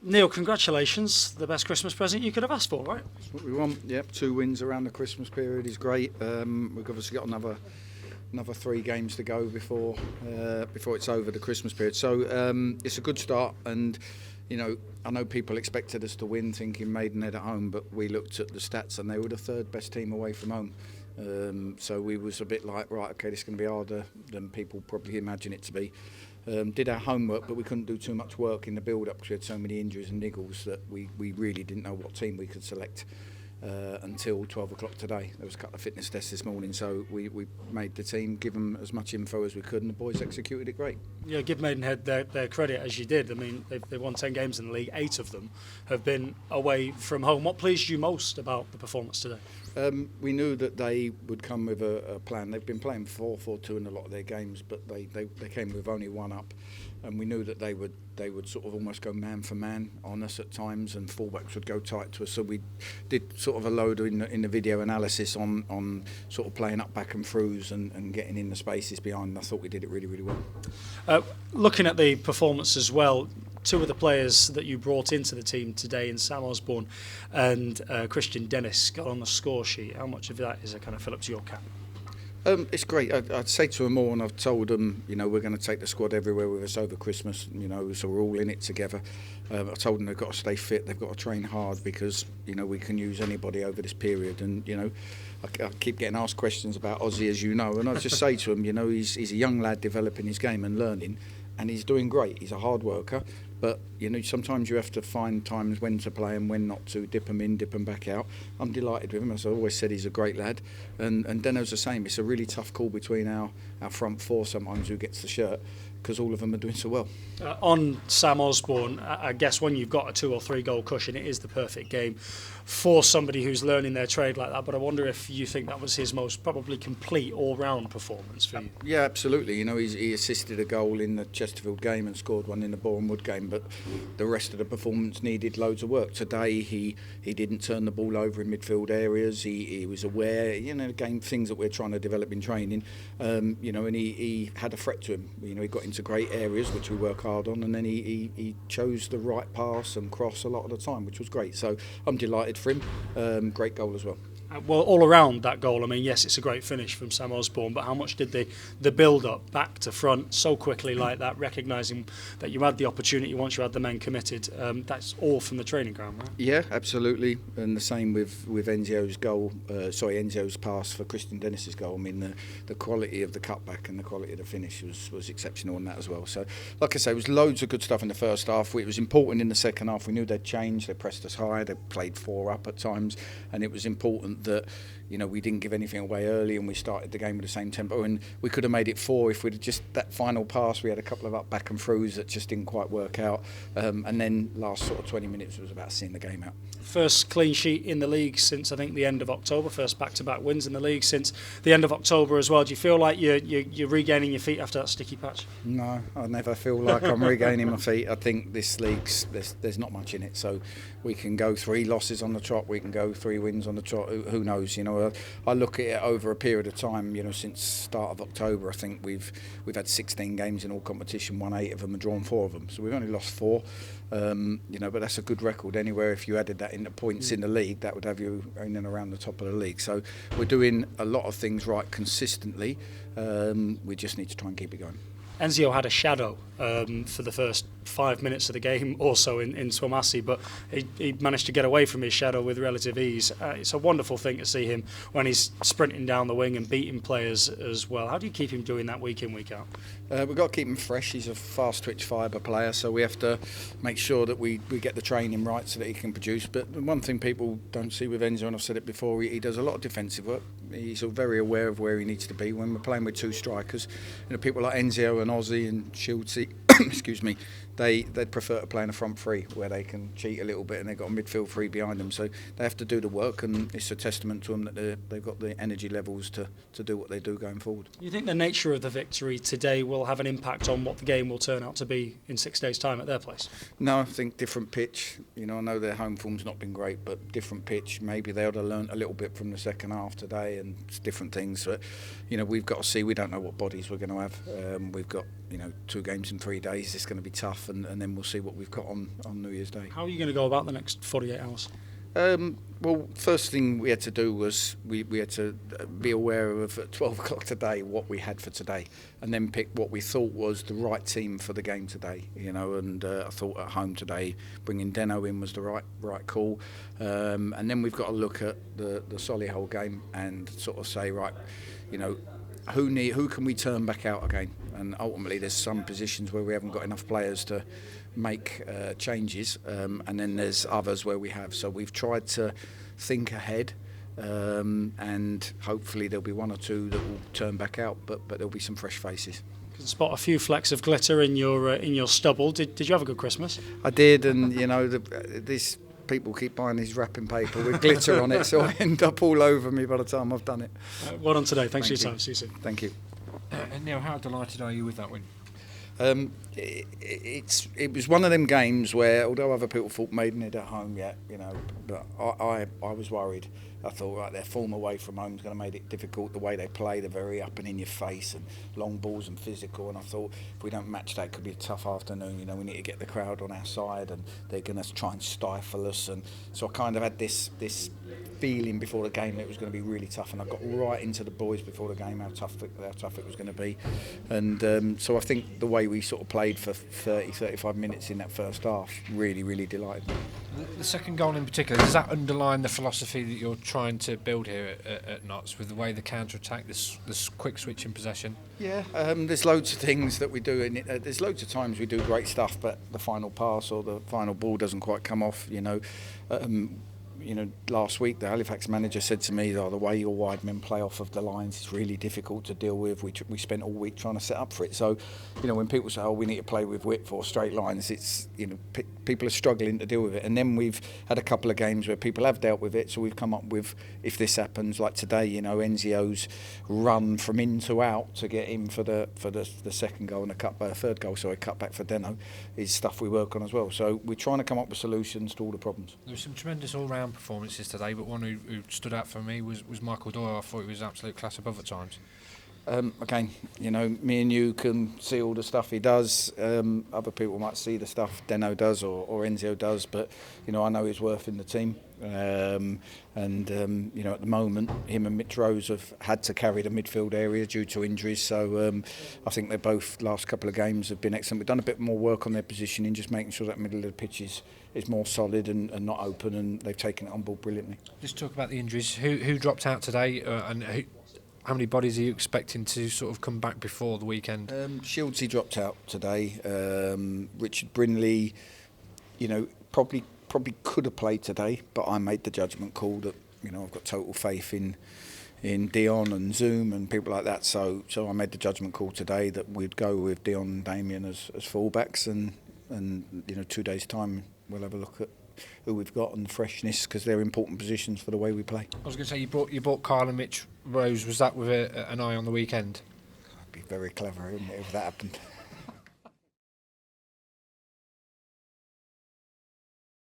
Neal, congratulations. The best Christmas present you could have asked for, right? That's what we want. Yep, 2 wins around the Christmas period is great. We've obviously got another 3 games to go before it's over the Christmas period. So it's a good start, and I know people expected us to win, thinking Maidenhead at home, but we looked at the stats and they were the 3rd best team away from home. So we was a bit like, right, okay, this is going to be harder than people probably imagine it to be. Did our homework, but we couldn't do too much work in the build-up because we had so many injuries and niggles that we really didn't know what team we could select until 12 o'clock today. There was a couple of fitness tests this morning, so we made the team, give them as much info as we could, and the boys executed it great. Yeah, give Maidenhead their credit, as you did. I mean, they've won 10 games in the league, 8 of them have been away from home. What pleased you most about the performance today? We knew that they would come with a plan. They've been playing 4-4-2 in a lot of their games, but they came with only 1 up, and we knew that they would sort of almost go man for man on us at times, and fullbacks would go tight to us. So we did sort of a load in the video analysis on sort of playing up back and throughs and getting in the spaces behind. I thought we did it really, really well. Looking at the performance as well, 2 of the players that you brought into the team today, in Sam Osborne and Christian Dennis, got on the score sheet. How much of that is a kind of fill up to your cap? It's great. I'd say to them all, and I've told them, we're going to take the squad everywhere with us over Christmas, so we're all in it together. I told them they've got to stay fit, they've got to train hard, because, we can use anybody over this period. And, I keep getting asked questions about Ozzy, as you know, and I just say to him, he's a young lad developing his game and learning, and he's doing great. He's a hard worker, but sometimes you have to find times when to play and when not to, dip him in, dip him back out. I'm delighted with him. As I always said, he's a great lad, and Deno's the same. It's a really tough call between our front 4 sometimes who gets the shirt, because all of them are doing so well. On Sam Osborne, I guess when you've got a 2 or 3 goal cushion, it is the perfect game for somebody who's learning their trade like that. But I wonder if you think that was his most probably complete all-round performance for you. Yeah, absolutely. He assisted a goal in the Chesterfield game and scored one in the Boreham Wood game, but the rest of the performance needed loads of work. Today he didn't turn the ball over in midfield areas. He was aware, again, things that we're trying to develop in training, and he had a threat to him. He got into great areas, which we work hard on, and then he chose the right pass and cross a lot of the time, which was great. So I'm delighted for him. Great goal as well. Well, all around that goal, I mean, yes, it's a great finish from Sam Osborne, but how much did the build-up back to front so quickly like that, recognising that you had the opportunity once you had the men committed, that's all from the training ground, right? Yeah, absolutely, and the same with Anzio's goal, Anzio's pass for Christian Dennis's goal. I mean, the quality of the cutback and the quality of the finish was exceptional on that as well. So, like I say, it was loads of good stuff in the first half. It was important in the second half. We knew they'd change, they pressed us high, they played 4 up at times, and it was important that we didn't give anything away early, and we started the game with the same tempo, and we could have made it 4 if we'd have just that final pass. We had a couple of up back and throughs that just didn't quite work out, and then last sort of 20 minutes was about seeing the game out. First clean sheet in the league since I think the end of October. First back-to-back wins in the league since the end of October as well. Do you feel like you're regaining your feet after that sticky patch? No, I never feel like I'm regaining my feet. I think this league's there's not much in it, so we can go 3 losses on the trot, we can go 3 wins on the trot. Who knows? I look at it over a period of time. Since start of October, I think we've had 16 games in all competition, won 8 of them and drawn 4 of them. So we've only lost 4. But that's a good record anywhere. If you added that into points in the league, that would have you in and around the top of the league. So we're doing a lot of things right consistently. We just need to try and keep it going. Anzio had a shadow for the first 5 minutes of the game also in Swamasea, but he managed to get away from his shadow with relative ease. It's a wonderful thing to see him when he's sprinting down the wing and beating players as well. How do you keep him doing that week in, week out? We've got to keep him fresh. He's a fast twitch fibre player, so we have to make sure that we get the training right so that he can produce. But one thing people don't see with Anzio, and I've said it before, he does a lot of defensive work. He's very aware of where he needs to be. When we're playing with 2 strikers, people like Anzio and Ozzy and Shieldsy, excuse me, they'd prefer to play in a front 3 where they can cheat a little bit, and they've got a midfield 3 behind them, so they have to do the work, and it's a testament to them that they've got the energy levels to do what they do going forward. Do you think the nature of the victory today will have an impact on what the game will turn out to be in 6 days' time at their place? No, I think different pitch. I know their home form's not been great, but different pitch. Maybe they would have learnt a little bit from the second half today and different things. But we've got to see. We don't know what bodies we're going to have. We've got 2 games in 3 days. days it's going to be tough, and then we'll see what we've got on New Year's Day. How are you going to go about the next 48 hours? Well, first thing we had to do was we had to be aware of at 12 o'clock today what we had for today, and then pick what we thought was the right team for the game today. And I thought at home today bringing Deno in was the right call, and then we've got to look at the Solihull game and sort of say, right, who can we turn back out again? And ultimately, there's some positions where we haven't got enough players to make changes, and then there's others where we have. So we've tried to think ahead, and hopefully there'll be one or two that will turn back out, but there'll be some fresh faces. You can spot a few flecks of glitter in your stubble. Did you have a good Christmas? I did, and these people keep buying these wrapping paper with glitter on it, so I end up all over me by the time I've done it. Well done today. Thanks for your time. See you soon. Thank you. And Neal, how delighted are you with that win? It was one of them games where, although other people thought Maidenhead at home, but I was worried. I thought, right, their form away from home is going to make it difficult. The way they play, they're very up and in your face and long balls and physical. And I thought, if we don't match that, it could be a tough afternoon. We need to get the crowd on our side, and they're going to try and stifle us. And so I kind of had this feeling before the game that it was going to be really tough. And I got right into the boys before the game how tough it was going to be. And so I think the way we sort of played for 35 minutes in that first half really, really delighted me. The second goal in particular, does that underline the philosophy that you're trying to build here at Notts with the way the counter-attack, this quick switch in possession? Yeah, there's loads of things that we do. There's loads of times we do great stuff, but the final pass or the final ball doesn't quite come off. Last week the Halifax manager said to me, the way your wide men play off of the lines is really difficult to deal with. We spent all week trying to set up for it. So, when people say, we need to play with width or straight lines, it's, people are struggling to deal with it. And then we've had a couple of games where people have dealt with it. So we've come up with, if this happens, like today, Anzio's run from in to out to get in for the second goal and third goal, cut back for Deno, is stuff we work on as well. So we're trying to come up with solutions to all the problems. There were some tremendous all-round performances today, but one who stood out for me was Michael Doyle. I thought he was absolute class above at times. Again, me and you can see all the stuff he does. Other people might see the stuff Deno does or Anzio does, but I know his worth in the team. At the moment, him and Mitch Rose have had to carry the midfield area due to injuries. So I think they both last couple of games have been excellent. We've done a bit more work on their positioning, just making sure that middle of the pitch is more solid and not open, and they've taken it on board brilliantly. Just talk about the injuries. Who dropped out today, and how many bodies are you expecting to sort of come back before the weekend? Shieldsy dropped out today. Richard Brindley, probably could have played today, but I made the judgment call that I've got total faith in Dion and Zoom and people like that. So I made the judgment call today that we'd go with Dion and Damien as fullbacks, and 2 days' time we'll have a look at who we've got and the freshness, because they're important positions for the way we play. I was going to say you bought Kyle and Mitch Rose. Was that with an eye on the weekend? That'd be very clever, wouldn't it, if that happened?